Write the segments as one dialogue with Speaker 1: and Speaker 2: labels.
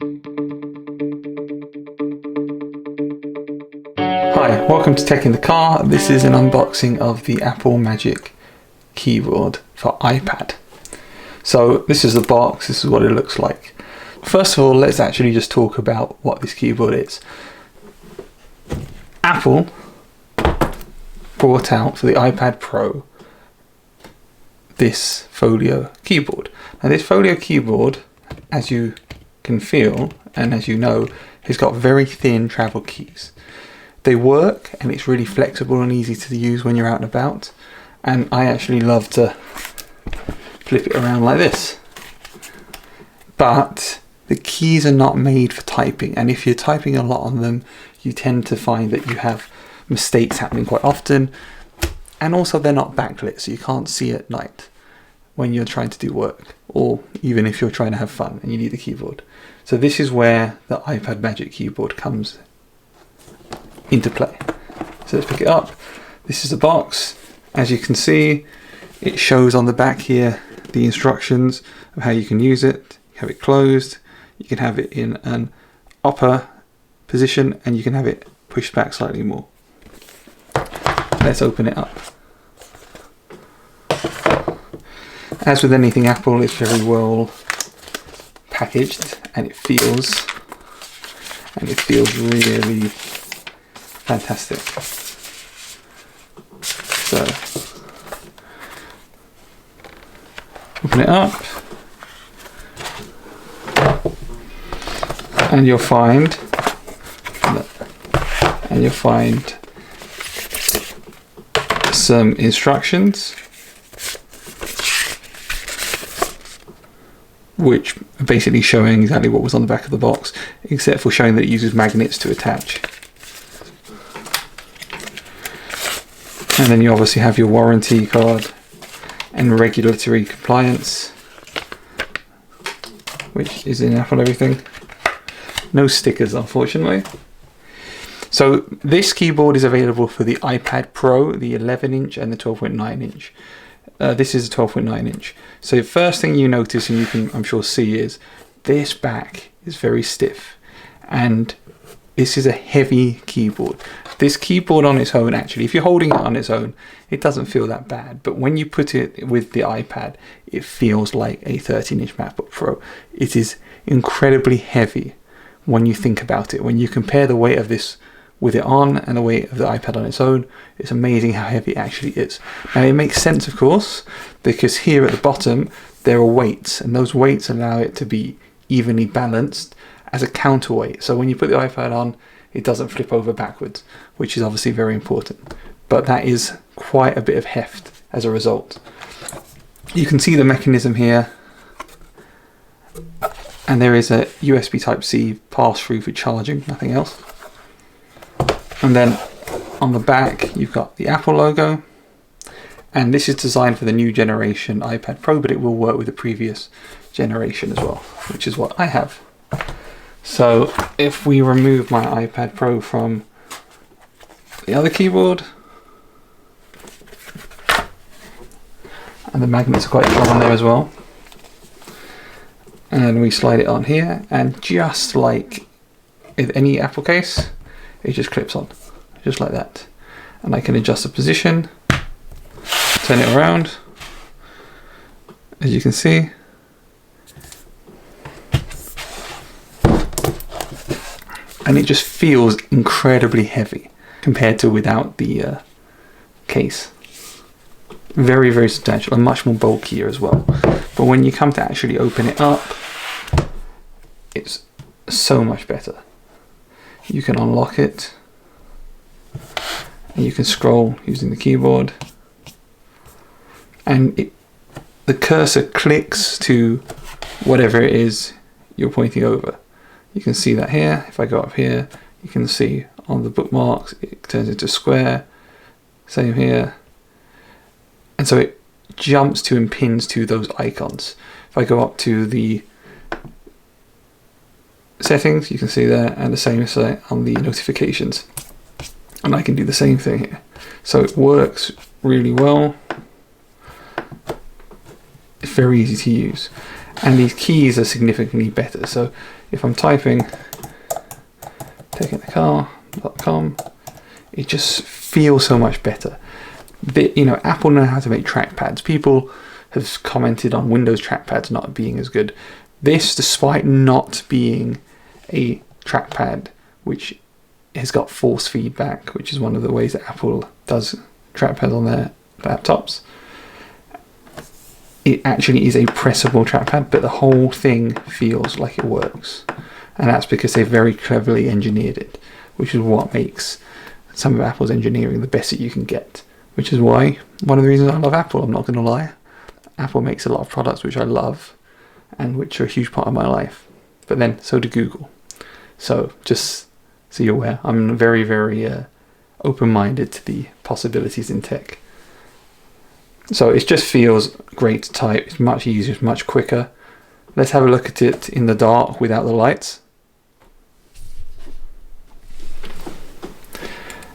Speaker 1: Hi, welcome to Tech in the Car. This is an unboxing of the Apple Magic keyboard for iPad. So this is the box, this is what it looks like. First of all, let's actually just talk about what this keyboard is. Apple brought out for the iPad Pro this Folio keyboard. Now this Folio keyboard, as you can feel and as you know, has got very thin travel keys. They work and it's really flexible and easy to use when you're out and about, and I actually love to flip it around like this. But the keys are not made for typing, and if you're typing a lot on them, you tend to find that you have mistakes happening quite often, and also they're not backlit, so you can't see at night when you're trying to do work, or even if you're trying to have fun and you need the keyboard. So this is where the iPad Magic keyboard comes into play. So let's pick it up. This is the box. As you can see, it shows on the back here the instructions of how you can use it. You have it closed, you can have it in an upper position, and you can have it pushed back slightly more. Let's open it up. As with anything Apple, it's very well packaged, and it feels really fantastic. So open it up, and you'll find some instructions, which are basically showing exactly what was on the back of the box, except for showing that it uses magnets to attach. And then you obviously have your warranty card and regulatory compliance, which is in Apple everything. No stickers, unfortunately. So this keyboard is available for the iPad Pro, the 11-inch and the 12.9 inch. This is a 12.9 inch. So the first thing you notice, and you can I'm sure see, is this back is very stiff, and this is a heavy keyboard. This keyboard on its own, actually, if you're holding it on its own, it doesn't feel that bad. But when you put it with the iPad, it feels like a 13-inch MacBook Pro. It is incredibly heavy when you think about it. When you compare the weight of this with it on and the weight of the iPad on its own, it's amazing how heavy it actually is. Now it makes sense, of course, because here at the bottom there are weights, and those weights allow it to be evenly balanced as a counterweight. So when you put the iPad on, it doesn't flip over backwards, which is obviously very important. But that is quite a bit of heft as a result. You can see the mechanism here, and there is a USB Type-C pass-through for charging, nothing else. And then on the back you've got the Apple logo, and this is designed for the new generation iPad Pro, but it will work with the previous generation as well, which is what I have. So if we remove my iPad Pro from the other keyboard, and the magnets are quite strong on there as well, and we slide it on here, and just like with any Apple case, it just clips on, just like that. And I can adjust the position, turn it around, as you can see. And it just feels incredibly heavy compared to without the case. Very, very substantial, and much more bulkier as well. But when you come to actually open it up, it's so much better. You can unlock it, and you can scroll using the keyboard, and the cursor clicks to whatever it is you're pointing over. You can see that here. If I go up here, you can see on the bookmarks it turns into a square. Same here. And so it jumps to and pins to those icons. If I go up to the settings, you can see there, and the same as on the notifications. And I can do the same thing here. So it works really well. It's very easy to use. And these keys are significantly better. So if I'm typing takeinthecar.com, it just feels so much better. You know, Apple know how to make trackpads. People have commented on Windows trackpads not being as good. This, despite not being a trackpad which has got force feedback, which is one of the ways that Apple does trackpads on their laptops, it actually is a pressable trackpad, but the whole thing feels like it works. And that's because they very cleverly engineered it, which is what makes some of Apple's engineering the best that you can get. Which is why, one of the reasons I love Apple, I'm not going to lie. Apple makes a lot of products which I love and which are a huge part of my life. But then, so do Google. So, just so you're aware, I'm very, very open-minded to the possibilities in tech. So it just feels great to type. It's much easier, it's much quicker. Let's have a look at it in the dark without the lights.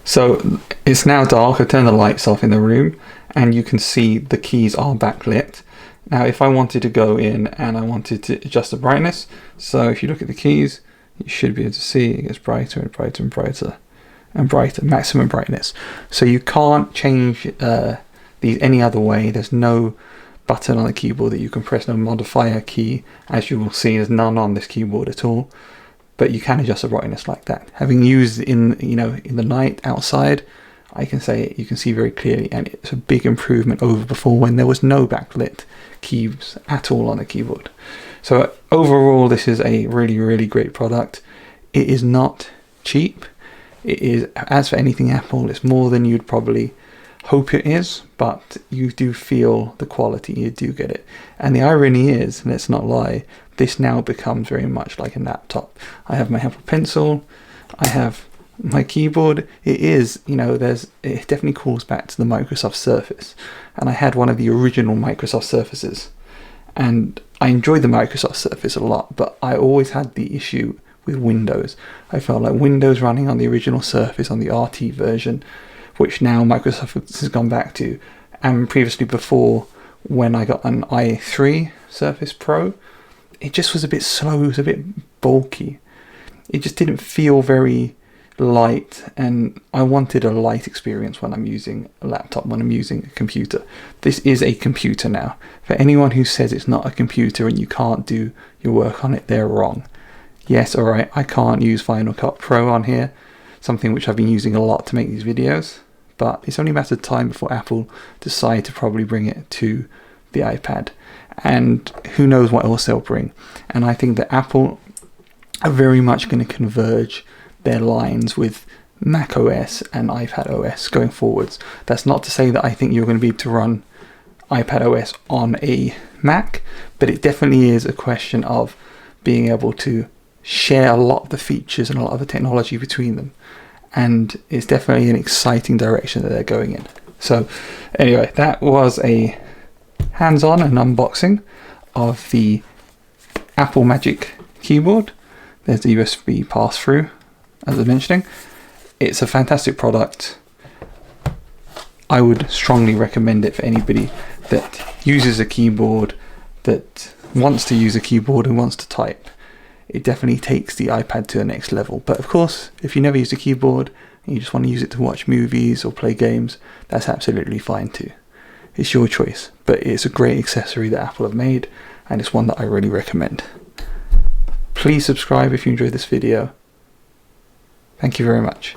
Speaker 1: So it's now dark. I turn the lights off in the room and you can see the keys are backlit. Now if I wanted to go in and I wanted to adjust the brightness, so if you look at the keys, you should be able to see it gets brighter and brighter and brighter and brighter, maximum brightness. So you can't change these any other way. There's no button on the keyboard that you can press, no modifier key. As you will see, there's none on this keyboard at all. But you can adjust the brightness like that. Having used in the night outside, I can say you can see very clearly, and it's a big improvement over before when there was no backlit keys at all on the keyboard. So overall, this is a really, really great product. It is not cheap. It is, as for anything Apple, it's more than you'd probably hope it is, but you do feel the quality, you do get it. And the irony is, let's not lie, this now becomes very much like a laptop. I have my Apple Pencil, I have my keyboard. It is, it definitely calls back to the Microsoft Surface. And I had one of the original Microsoft Surfaces. And I enjoyed the Microsoft Surface a lot, but I always had the issue with Windows. I felt like Windows running on the original Surface, on the RT version, which now Microsoft has gone back to, and previously before, when I got an i3 Surface Pro, it just was a bit slow, it was a bit bulky. It just didn't feel very light, and I wanted a light experience when I'm using a laptop, when I'm using a computer. This is a computer now. For anyone who says it's not a computer and you can't do your work on it, they're wrong. Yes, alright, I can't use Final Cut Pro on here, something which I've been using a lot to make these videos, but it's only a matter of time before Apple decide to probably bring it to the iPad. And who knows what else they'll bring. And I think that Apple are very much going to converge their lines with Mac OS and iPad OS going forwards. That's not to say that I think you're going to be able to run iPad OS on a Mac, but it definitely is a question of being able to share a lot of the features and a lot of the technology between them. And it's definitely an exciting direction that they're going in. So anyway, that was a hands-on and unboxing of the Apple Magic keyboard. There's the USB pass-through, as I was mentioning. It's a fantastic product. I would strongly recommend it for anybody that uses a keyboard, that wants to use a keyboard and wants to type. It definitely takes the iPad to the next level. But of course, if you never used a keyboard and you just want to use it to watch movies or play games, that's absolutely fine too. It's your choice, but it's a great accessory that Apple have made, and it's one that I really recommend. Please subscribe if you enjoyed this video. Thank you very much.